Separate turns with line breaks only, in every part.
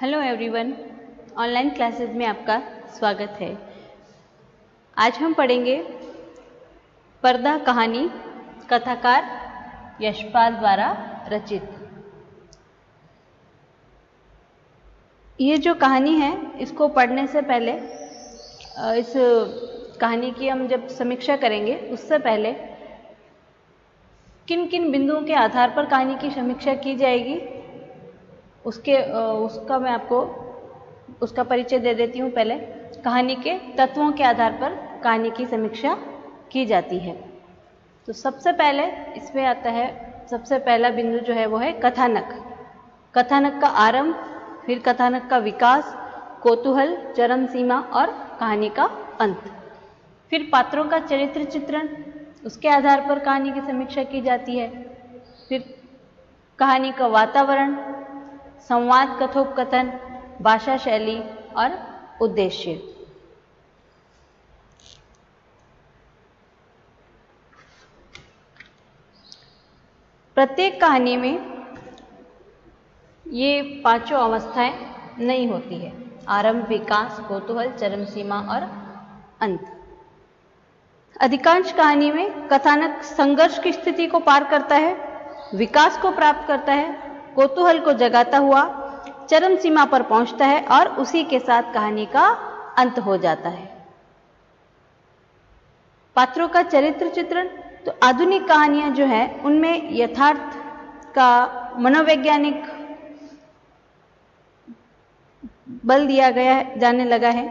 Hello everyone, online classes में आपका स्वागत है। आज हम पढ़ेंगे पर्दा कहानी, कथाकार यशपाल द्वारा रचित। ये जो कहानी है, इसको पढ़ने से पहले इस कहानी की हम जब समीक्षा करेंगे उससे पहले किन किन बिंदुओं के आधार पर कहानी की समीक्षा की जाएगी उसका मैं आपको उसका परिचय दे देती हूँ। पहले कहानी के तत्वों के आधार पर कहानी की समीक्षा की जाती है। तो सबसे पहले इसमें आता है, सबसे पहला बिंदु जो है वो है कथानक। कथानक का आरंभ, फिर कथानक का विकास, कौतूहल, चरम सीमा और कहानी का अंत। फिर पात्रों का चरित्र चित्रण, उसके आधार पर कहानी की समीक्षा की जाती है। फिर कहानी का वातावरण, संवाद, कथोपकथन, भाषा शैली और उद्देश्य। प्रत्येक कहानी में ये पांचों अवस्थाएं नहीं होती है: आरंभ, विकास, कौतूहल, चरम सीमा और अंत। अधिकांश कहानी में कथानक संघर्ष की स्थिति को पार करता है, विकास को प्राप्त करता है, कौतूहल को जगाता हुआ चरम सीमा पर पहुंचता है और उसी के साथ कहानी का अंत हो जाता है। पात्रों का चरित्र चित्रण, तो आधुनिक कहानियां जो है उनमें यथार्थ का मनोवैज्ञानिक बल दिया जाने लगा है।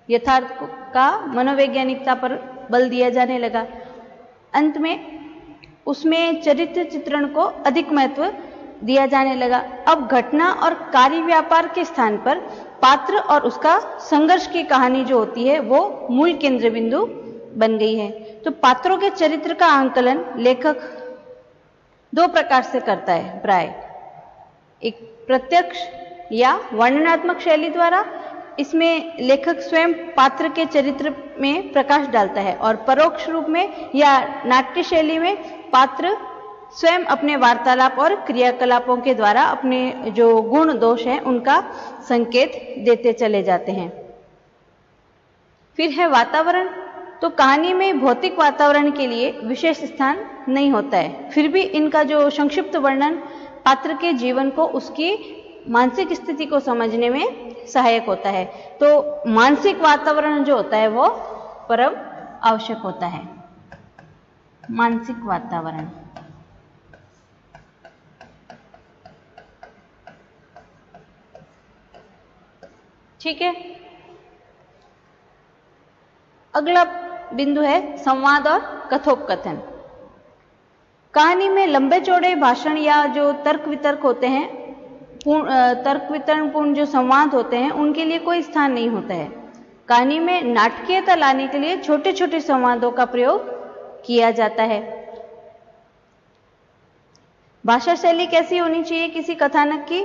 यथार्थ का मनोवैज्ञानिकता पर बल दिया जाने लगा। अंत में उसमें चरित्र चित्रण को अधिक महत्व दिया जाने लगा। अब घटना और कार्य व्यापार के स्थान पर पात्र और उसका संघर्ष की कहानी जो होती है वो मूल केंद्र बिंदु बन गई है। तो पात्रों के चरित्र का आंकलन लेखक दो प्रकार से करता है प्राय: एक प्रत्यक्ष या वर्णनात्मक शैली द्वारा, इसमें लेखक स्वयं पात्र के चरित्र में प्रकाश डालता है, और परोक्ष रूप में या नाट्य शैली में पात्र स्वयं अपने वार्तालाप और क्रियाकलापों के द्वारा अपने जो गुण दोष हैं उनका संकेत देते चले जाते हैं। फिर है वातावरण। तो कहानी में भौतिक वातावरण के लिए विशेष स्थान नहीं होता है, फिर भी इनका जो संक्षिप्त वर्णन पात्र के जीवन को, उसकी मानसिक स्थिति को समझने में सहायक होता है। तो मानसिक वातावरण जो होता है वो परम आवश्यक होता है। मानसिक वातावरण, ठीक है। अगला बिंदु है संवाद और कथोपकथन। कहानी में लंबे चौड़े भाषण या जो तर्क वितर्क होते हैं, तर्क वितरणपूर्ण जो संवाद होते हैं, उनके लिए कोई स्थान नहीं होता है। कहानी में नाटकीयता लाने के लिए छोटे छोटे संवादों का प्रयोग किया जाता है। भाषा शैली कैसी होनी चाहिए किसी कथानक की?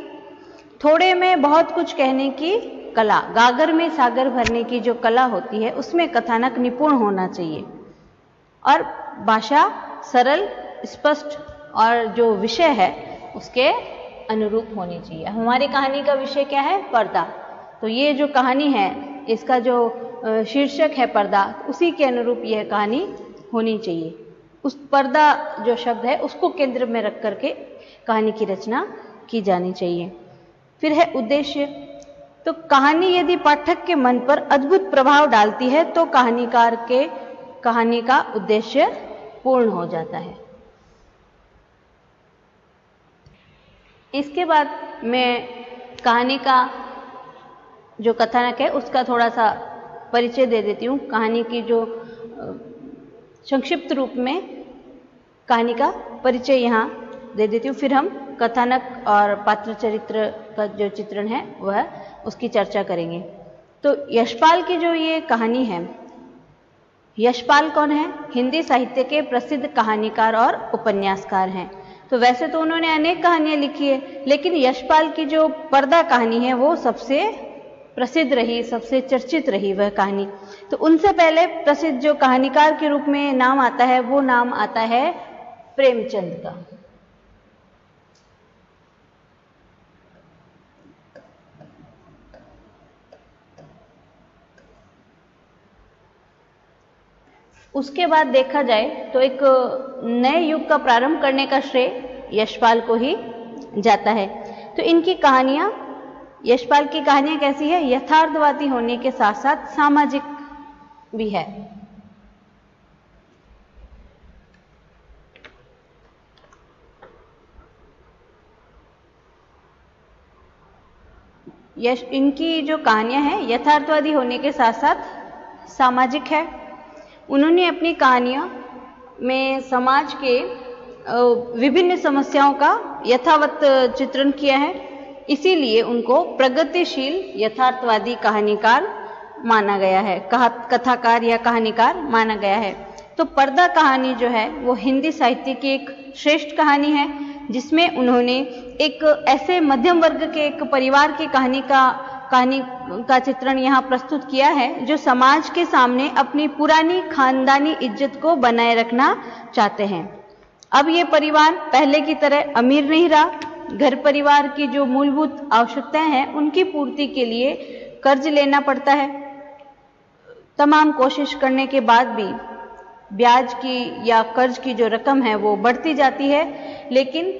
थोड़े में बहुत कुछ कहने की कला, गागर में सागर भरने की जो कला होती है, उसमें कथानक निपुण होना चाहिए। और भाषा सरल, स्पष्ट और जो विषय है उसके अनुरूप होनी चाहिए। हमारी कहानी का विषय क्या है? पर्दा। तो ये जो कहानी है, इसका जो शीर्षक है पर्दा, उसी के अनुरूप यह कहानी होनी चाहिए। उस पर्दा जो शब्द है उसको केंद्र में रख करके कहानी की रचना की जानी चाहिए। फिर है उद्देश्य। तो कहानी यदि पाठक के मन पर अद्भुत प्रभाव डालती है तो कहानीकार के कहानी का उद्देश्य पूर्ण हो जाता है। इसके बाद मैं कहानी का जो कथानक है उसका थोड़ा सा परिचय दे देती हूँ। कहानी की जो संक्षिप्त रूप में कहानी का परिचय यहाँ दे देती हूँ, फिर हम कथानक और पात्र चरित्र का जो चित्रण है वह उसकी चर्चा करेंगे। तो यशपाल की जो ये कहानी है, यशपाल कौन है? हिंदी साहित्य के प्रसिद्ध कहानीकार और उपन्यासकार हैं। तो वैसे तो उन्होंने अनेक कहानियां लिखी है, लेकिन यशपाल की जो पर्दा कहानी है वो सबसे प्रसिद्ध रही, सबसे चर्चित रही वह कहानी। तो उनसे पहले प्रसिद्ध जो कहानीकार के रूप में नाम आता है वो नाम आता है प्रेमचंद का। उसके बाद देखा जाए तो एक नए युग का प्रारंभ करने का श्रेय यशपाल को ही जाता है। तो इनकी कहानियां, यशपाल की कहानियां कैसी है? यथार्थवादी होने के साथ साथ सामाजिक भी है। इनकी जो कहानियां हैं यथार्थवादी होने के साथ साथ सामाजिक है। उन्होंने अपनी कहानियों में समाज के विभिन्न समस्याओं का यथावत चित्रण किया है, इसीलिए उनको प्रगतिशील यथार्थवादी कहानीकार माना गया है, कथाकार या कहानीकार माना गया है। तो पर्दा कहानी जो है वो हिंदी साहित्य की एक श्रेष्ठ कहानी है, जिसमें उन्होंने एक ऐसे मध्यम वर्ग के एक परिवार की कहानी का चित्रण यहाँ प्रस्तुत किया है, जो समाज के सामने अपनी पुरानी खानदानी इज्जत को बनाए रखना चाहते हैं। अब ये परिवार पहले की तरह अमीर नहीं रहा। घर परिवार की जो मूलभूत आवश्यकताएं हैं उनकी पूर्ति के लिए कर्ज लेना पड़ता है। तमाम कोशिश करने के बाद भी ब्याज की या कर्ज की जो रकम है वो बढ़ती जाती है। लेकिन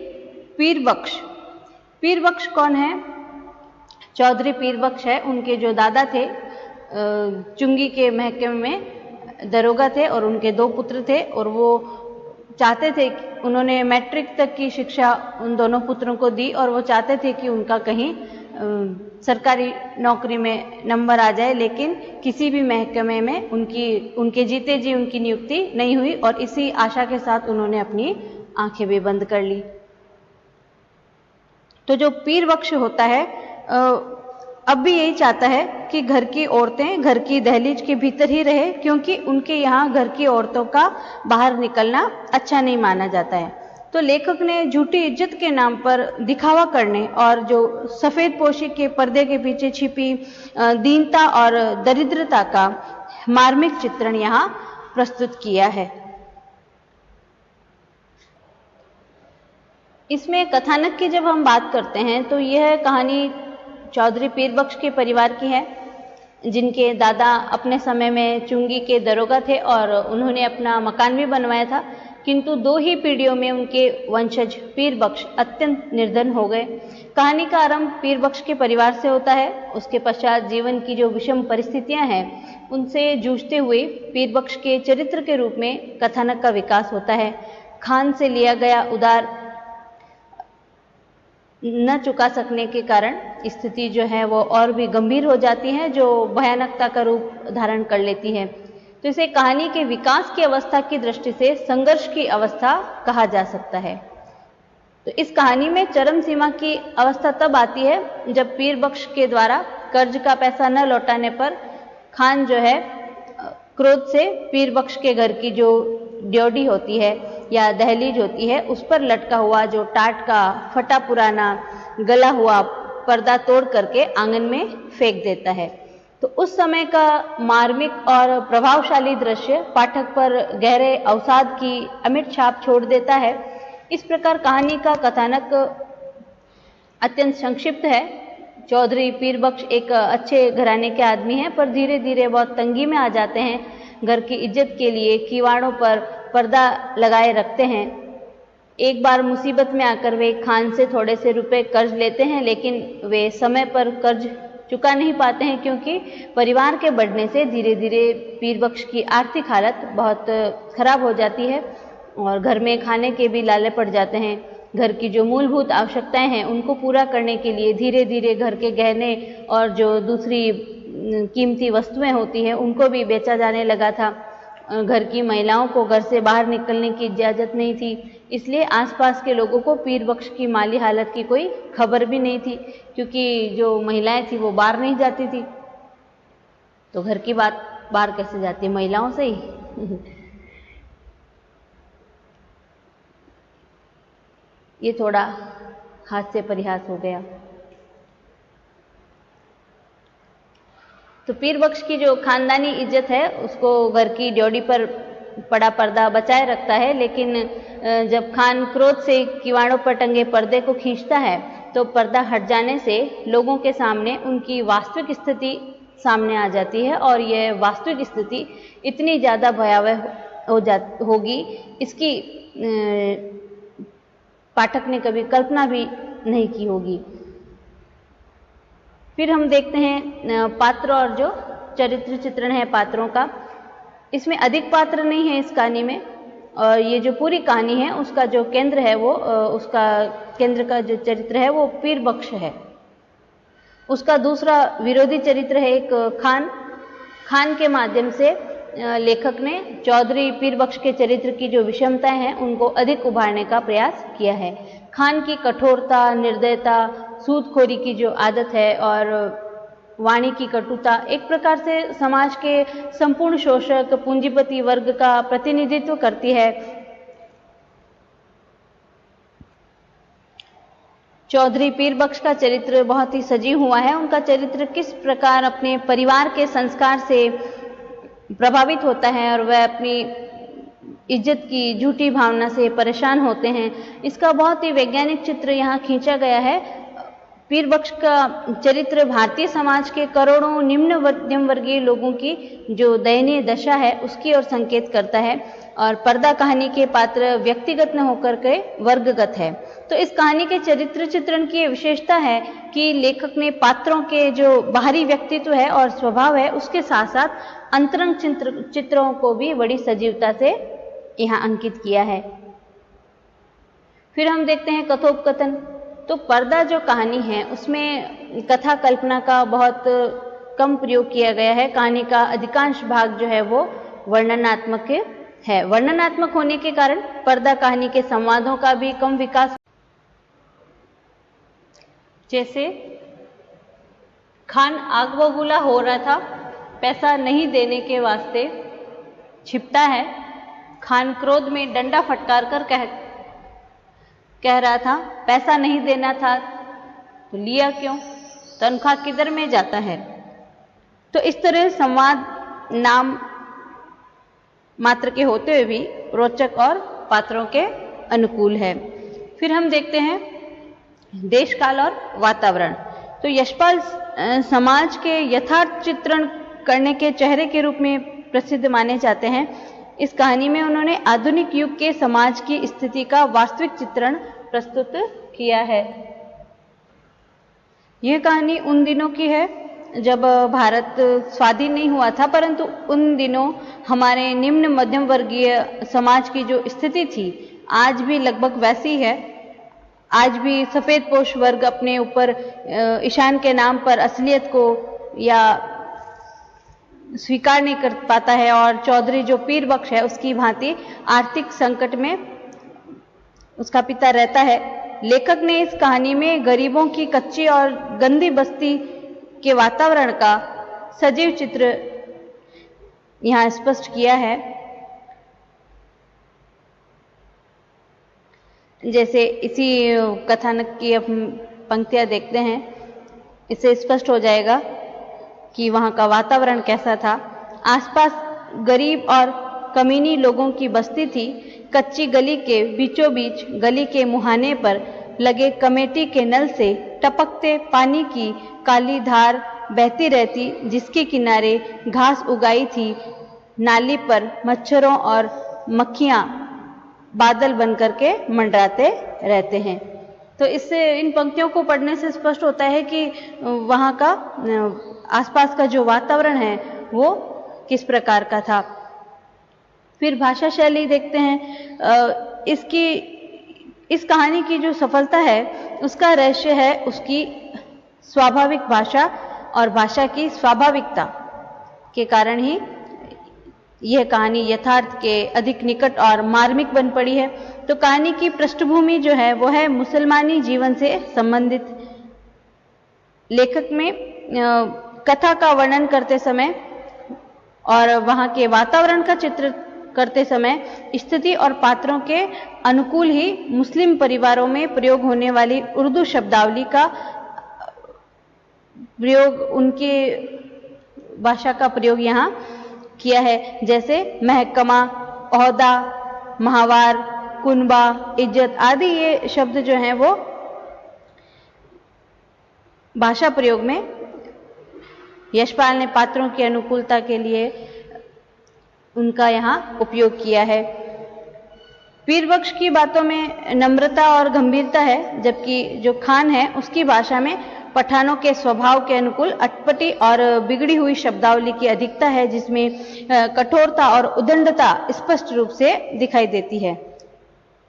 पीर बख्श कौन है? चौधरी पीर बख्श है। उनके जो दादा थे चुंगी के महकमे में दरोगा थे और उनके 2 पुत्र थे, और वो चाहते थे, उन्होंने मैट्रिक तक की शिक्षा उन दोनों पुत्रों को दी और वो चाहते थे कि उनका कहीं सरकारी नौकरी में नंबर आ जाए, लेकिन किसी भी महकमे में उनके जीते जी उनकी नियुक्ति नहीं हुई और इसी आशा के साथ उन्होंने अपनी आंखें भी बंद कर ली। तो जो पीर बख्श होता है अब भी यही चाहता है कि घर की औरतें घर की दहलीज के भीतर ही रहे, क्योंकि उनके यहाँ घर की औरतों का बाहर निकलना अच्छा नहीं माना जाता है। तो लेखक ने झूठी इज्जत के नाम पर दिखावा करने और जो सफेद पोशी के पर्दे के पीछे छिपी दीनता और दरिद्रता का मार्मिक चित्रण यहाँ प्रस्तुत किया है। इसमें कथानक की जब हम बात करते हैं तो यह कहानी चौधरी पीर बख्श के परिवार की है, जिनके दादा अपने समय में चुंगी के दरोगा थे और उन्होंने अपना मकान भी बनवाया था, किंतु 2 ही पीढ़ियों में उनके वंशज पीर बख्श अत्यंत निर्धन हो गए। कहानी का आरंभ पीर बख्श के परिवार से होता है। उसके पश्चात जीवन की जो विषम परिस्थितियां हैं उनसे जूझते हुए पीर बख्श के चरित्र के रूप में कथानक का विकास होता है। खान से लिया गया उधार न चुका सकने के कारण स्थिति जो है वो और भी गंभीर हो जाती है, जो भयानकता का रूप धारण कर लेती है। तो इसे कहानी के विकास की अवस्था की दृष्टि से संघर्ष की अवस्था कहा जा सकता है। तो इस कहानी में चरम सीमा की अवस्था तब आती है जब पीर बख्श के द्वारा कर्ज का पैसा न लौटाने पर खान जो है क्रोध से पीर बख्श के घर की जो ड्योढ़ी होती है या दहलीज होती है उस पर लटका हुआ जो टाट का फटा पुराना गला हुआ पर्दा तोड़ करके आंगन में फेंक देता है। तो उस समय का मार्मिक और प्रभावशाली दृश्य पाठक पर गहरे अवसाद की अमिट छाप छोड़ देता है। इस प्रकार कहानी का कथानक अत्यंत संक्षिप्त है। चौधरी पीर बख्श एक अच्छे घराने के आदमी हैं, पर धीरे धीरे बहुत तंगी में आ जाते हैं। घर की इज्जत के लिए किवाड़ों पर पर्दा लगाए रखते हैं। एक बार मुसीबत में आकर वे खान से थोड़े से रुपए कर्ज लेते हैं, लेकिन वे समय पर कर्ज चुका नहीं पाते हैं, क्योंकि परिवार के बढ़ने से धीरे धीरे पीर बख्श की आर्थिक हालत बहुत खराब हो जाती है और घर में खाने के भी लाले पड़ जाते हैं। घर की जो मूलभूत आवश्यकताएं हैं उनको पूरा करने के लिए धीरे धीरे घर के गहने और जो दूसरी कीमती वस्तुएं होती हैं उनको भी बेचा जाने लगा था। घर की महिलाओं को घर से बाहर निकलने की इजाज़त नहीं थी, इसलिए आसपास के लोगों को पीर बख्श की माली हालत की कोई खबर भी नहीं थी, क्योंकि जो महिलाएं थी वो बाहर नहीं जाती थी। तो घर की बात बाहर कैसे जाती है? महिलाओं से ही। ये थोड़ा हास्य परिहास हो गया। तो पीर बख्श की जो खानदानी इज्जत है उसको घर की ड्योढ़ी पर पड़ा पर्दा बचाए रखता है, लेकिन जब खान क्रोध से किवाड़ों पर टंगे पर्दे को खींचता है तो पर्दा हट जाने से लोगों के सामने उनकी वास्तविक स्थिति सामने आ जाती है और यह वास्तविक स्थिति इतनी ज़्यादा भयावह होगी, इसकी पाठक ने कभी कल्पना भी नहीं की होगी। फिर हम देखते हैं पात्र और जो चरित्र चित्रण है पात्रों का। इसमें अधिक पात्र नहीं है इस कहानी में, और ये जो पूरी कहानी है उसका जो केंद्र है वो उसका केंद्र का जो चरित्र है वो पीर बख्श है। उसका दूसरा विरोधी चरित्र है एक खान। खान के माध्यम से लेखक ने चौधरी पीर बख्श के चरित्र की जो विषमताएं हैं उनको अधिक उभारने का प्रयास किया है। खान की कठोरता, निर्दयता, सूदखोरी की जो आदत है और वाणी की कटुता एक प्रकार से समाज के संपूर्ण शोषक पूंजीपति वर्ग का प्रतिनिधित्व करती है। चौधरी पीर बख्श का चरित्र बहुत ही सजीव हुआ है। उनका चरित्र किस प्रकार अपने परिवार के संस्कार से प्रभावित होता है और वह अपनी इज्जत की झूठी भावना से परेशान होते हैं, इसका बहुत ही वैज्ञानिक चित्र यहाँ खींचा गया है। पीर बख्श का चरित्र भारतीय समाज के करोड़ों निम्न मध्यम वर्गीय लोगों की जो दयनीय दशा है उसकी ओर संकेत करता है, और पर्दा कहानी के पात्र व्यक्तिगत न होकर के वर्गगत है। तो इस कहानी के चरित्र चित्रण की विशेषता है कि लेखक ने पात्रों के जो बाहरी व्यक्तित्व है और स्वभाव है उसके साथ साथ अंतरंग चित्रों को भी बड़ी सजीवता से यहाँ अंकित किया है। फिर हम देखते हैं कथोपकथन। तो पर्दा जो कहानी है उसमें कथा कल्पना का बहुत कम प्रयोग किया गया है। कहानी का अधिकांश भाग जो है वो वर्णनात्मक है। वर्णनात्मक होने के कारण पर्दा कहानी के संवादों का भी कम विकास, जैसे खान आग बबूला हो रहा था, पैसा नहीं देने के वास्ते छिपटा है। खान क्रोध में डंडा फटकार कर कह रहा था पैसा नहीं देना था तो लिया क्यों, तनख्वाह किधर में जाता है। तो इस तरह संवाद नाम मात्र के होते हुए भी रोचक और पात्रों के अनुकूल है। फिर हम देखते हैं देश काल और वातावरण। तो यशपाल समाज के यथार्थ चित्रण करने के चेहरे के रूप में प्रसिद्ध माने जाते हैं। इस कहानी में उन्होंने आधुनिक युग के समाज की स्थिति का वास्तविक चित्रण प्रस्तुत किया है। यह कहानी उन दिनों की है जब भारत स्वाधीन नहीं हुआ था, परंतु उन दिनों हमारे निम्न मध्यम वर्गीय समाज की जो स्थिति थी आज भी लगभग वैसी है। आज भी सफेद पोश वर्ग अपने ऊपर ईशान के नाम पर असलियत को या स्वीकार नहीं कर पाता है, और चौधरी जो पीर बख्श है उसकी भांति आर्थिक संकट में उसका पिता रहता है। लेखक ने इस कहानी में गरीबों की कच्ची और गंदी बस्ती के वातावरण का सजीव चित्र यहाँ स्पष्ट किया है। जैसे इसी कथानक की अब पंक्तियां देखते हैं, इससे स्पष्ट हो जाएगा कि वहाँ का वातावरण कैसा था। आसपास गरीब और कमीनी लोगों की बस्ती थी। कच्ची गली के बीचों बीच गली के मुहाने पर लगे कमेटी के नल से टपकते पानी की काली धार बहती रहती, जिसके किनारे घास उगाई थी। नाली पर मच्छरों और मक्खियां बादल बनकर के मंडराते रहते हैं। तो इससे इन पंक्तियों को पढ़ने से स्पष्ट होता है कि वहाँ का आसपास का जो वातावरण है वो किस प्रकार का था। फिर भाषा शैली देखते हैं। इस कहानी की जो सफलता है उसका रहस्य है उसकी स्वाभाविक भाषा और भाषा की स्वाभाविकता के कारण ही यह कहानी यथार्थ के अधिक निकट और मार्मिक बन पड़ी है। तो कहानी की पृष्ठभूमि जो है वो है मुसलमानी जीवन से संबंधित। लेखक में कथा का वर्णन करते समय और वहाँ के वातावरण का चित्र करते समय स्थिति और पात्रों के अनुकूल ही मुस्लिम परिवारों में प्रयोग होने वाली उर्दू शब्दावली का प्रयोग, उनकी भाषा का प्रयोग यहाँ किया है। जैसे महकमा, ओहदा, माहवार, कुनबा, इज्जत आदि ये शब्द जो हैं वो भाषा प्रयोग में यशपाल ने पात्रों की अनुकूलता के लिए उनका यहाँ उपयोग किया है। वीरबक्श की बातों में नम्रता और गंभीरता है, जबकि जो खान है उसकी भाषा में पठानों के स्वभाव के अनुकूल अटपटी और बिगड़ी हुई शब्दावली की अधिकता है, जिसमें कठोरता और उद्दंडता स्पष्ट रूप से दिखाई देती है।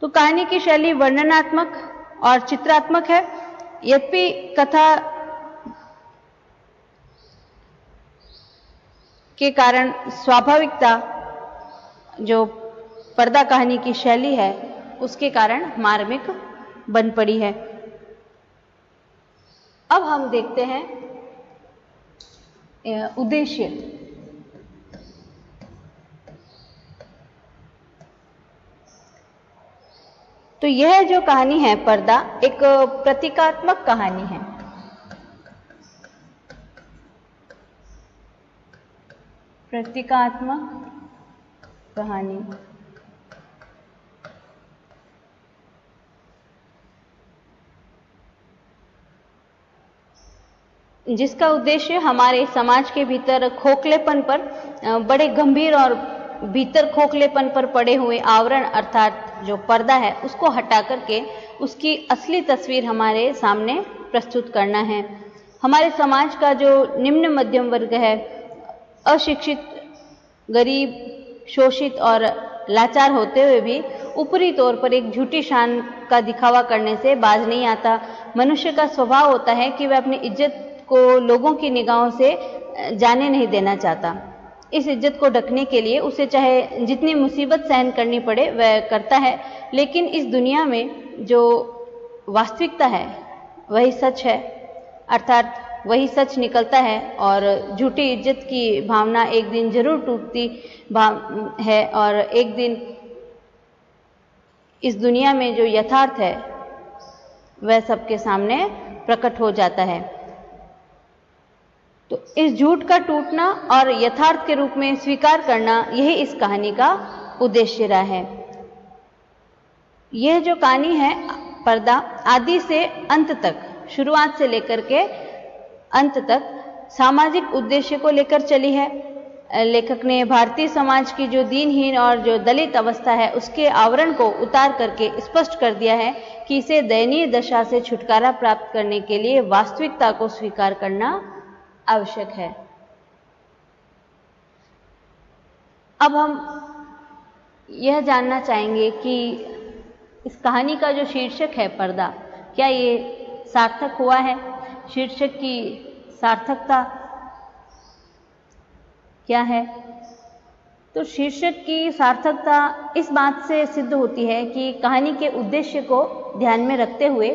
तो कहानी की शैली वर्णनात्मक और चित्रात्मक है, यद्यपि कथा के कारण स्वाभाविकता जो पर्दा कहानी की शैली है उसके कारण मार्मिक बन पड़ी है। अब हम देखते हैं उद्देश्य। तो यह जो कहानी है पर्दा एक प्रतीकात्मक कहानी है। प्रतीकात्मक कहानी जिसका उद्देश्य हमारे समाज के भीतर खोखलेपन पर, बड़े गंभीर और भीतर खोखलेपन पर पड़े हुए आवरण अर्थात जो पर्दा है उसको हटा करके उसकी असली तस्वीर हमारे सामने प्रस्तुत करना है। हमारे समाज का जो निम्न मध्यम वर्ग है, अशिक्षित, गरीब, शोषित और लाचार होते हुए भी ऊपरी तौर पर एक झूठी शान का दिखावा करने से बाज नहीं आता। मनुष्य का स्वभाव होता है कि वह अपनी इज्जत को लोगों की निगाहों से जाने नहीं देना चाहता। इस इज्जत को ढकने के लिए उसे चाहे जितनी मुसीबत सहन करनी पड़े वह करता है, लेकिन इस दुनिया में जो वास्तविकता है वही सच है, अर्थात वही सच निकलता है और झूठी इज्जत की भावना एक दिन जरूर टूटती है और एक दिन इस दुनिया में जो यथार्थ है वह सबके सामने प्रकट हो जाता है। तो इस झूठ का टूटना और यथार्थ के रूप में स्वीकार करना यही इस कहानी का उद्देश्य रहा है। यह जो कहानी है पर्दा आदि से अंत तक, शुरुआत से लेकर के अंत तक सामाजिक उद्देश्य को लेकर चली है। लेखक ने भारतीय समाज की जो दीनहीन और जो दलित अवस्था है उसके आवरण को उतार करके स्पष्ट कर दिया है कि इसे दयनीय दशा से छुटकारा प्राप्त करने के लिए वास्तविकता को स्वीकार करना आवश्यक है। अब हम यह जानना चाहेंगे कि इस कहानी का जो शीर्षक है पर्दा, क्या ये सार्थक हुआ है? शीर्षक की सार्थकता क्या है? तो शीर्षक की सार्थकता इस बात से सिद्ध होती है कि कहानी के उद्देश्य को ध्यान में रखते हुए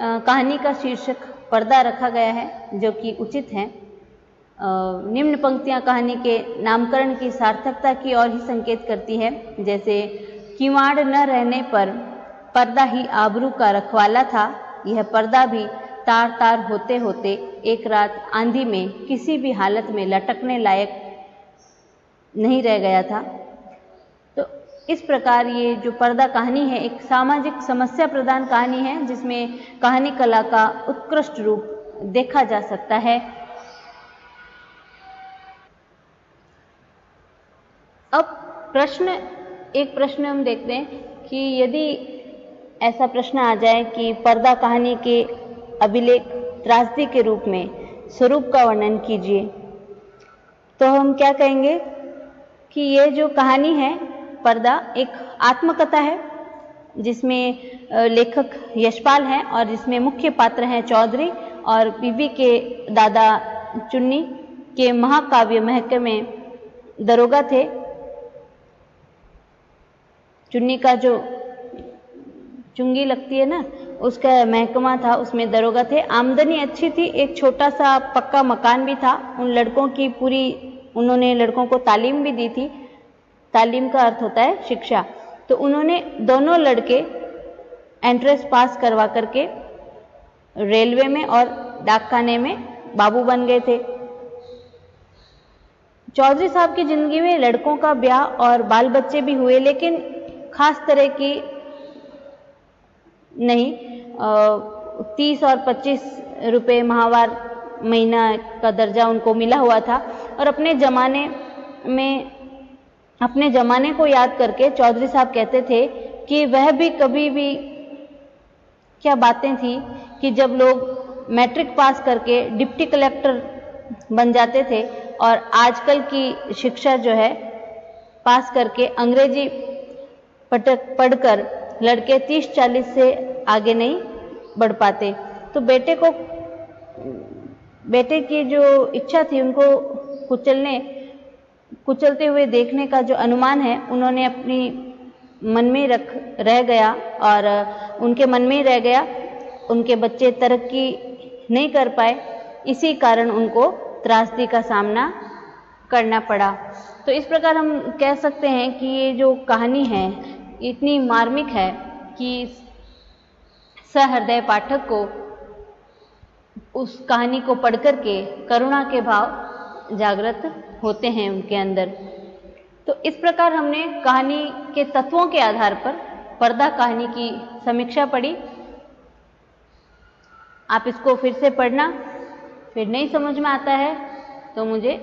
कहानी का शीर्षक पर्दा रखा गया है, जो कि उचित है। निम्न पंक्तियां कहानी के नामकरण की सार्थकता की ओर ही संकेत करती है, जैसे किवाड़ न रहने पर पर्दा ही आबरू का रखवाला था, यह पर्दा भी तार तार होते होते एक रात आंधी में किसी भी हालत में लटकने लायक नहीं रह गया था। तो इस प्रकार ये जो पर्दा कहानी है एक सामाजिक समस्या प्रधान कहानी है, जिसमें कहानी कला का उत्कृष्ट रूप देखा जा सकता है। अब एक प्रश्न हम देखते हैं कि यदि ऐसा प्रश्न आ जाए कि पर्दा कहानी के अभिलेख त्रासदी के रूप में स्वरूप का वर्णन कीजिए, तो हम क्या कहेंगे कि ये जो कहानी है पर्दा एक आत्मकथा है, जिसमें लेखक यशपाल हैं और जिसमें मुख्य पात्र हैं चौधरी और बीबी के दादा चुन्नी के महाकाव्य महकमे में दरोगा थे। चुन्नी का जो चुंगी लगती है ना, उसका महकमा था, उसमें दरोगा थे। आमदनी अच्छी थी, एक छोटा सा पक्का मकान भी था। उन्होंने लड़कों को तालीम भी दी थी। तालीम का अर्थ होता है शिक्षा। तो उन्होंने दोनों लड़के एंट्रेंस पास करवा करके रेलवे में और डाकखाने में बाबू बन गए थे। चौधरी साहब की जिंदगी में लड़कों का ब्याह और बाल बच्चे भी हुए, लेकिन खास तरह की नहीं। 30 और 25 रुपए माहवार महीना का दर्जा उनको मिला हुआ था। और अपने ज़माने को याद करके चौधरी साहब कहते थे कि वह भी कभी भी क्या बातें थी कि जब लोग मैट्रिक पास करके डिप्टी कलेक्टर बन जाते थे और आजकल की शिक्षा जो है पास करके अंग्रेजी पढ़कर लड़के 30-40 से आगे नहीं बढ़ पाते। तो बेटे की जो इच्छा थी उनको कुचलते हुए देखने का जो अनुमान है उन्होंने अपनी मन में रह गया और उनके मन में ही रह गया। उनके बच्चे तरक्की नहीं कर पाए, इसी कारण उनको त्रासदी का सामना करना पड़ा। तो इस प्रकार हम कह सकते हैं कि ये जो कहानी है इतनी मार्मिक है कि सहृदय पाठक को उस कहानी को पढ़कर के करुणा के भाव जागृत होते हैं उनके अंदर। तो इस प्रकार हमने कहानी के तत्वों के आधार पर पर्दा कहानी की समीक्षा पढ़ी। आप इसको फिर से पढ़ना, फिर नहीं समझ में आता है तो मुझे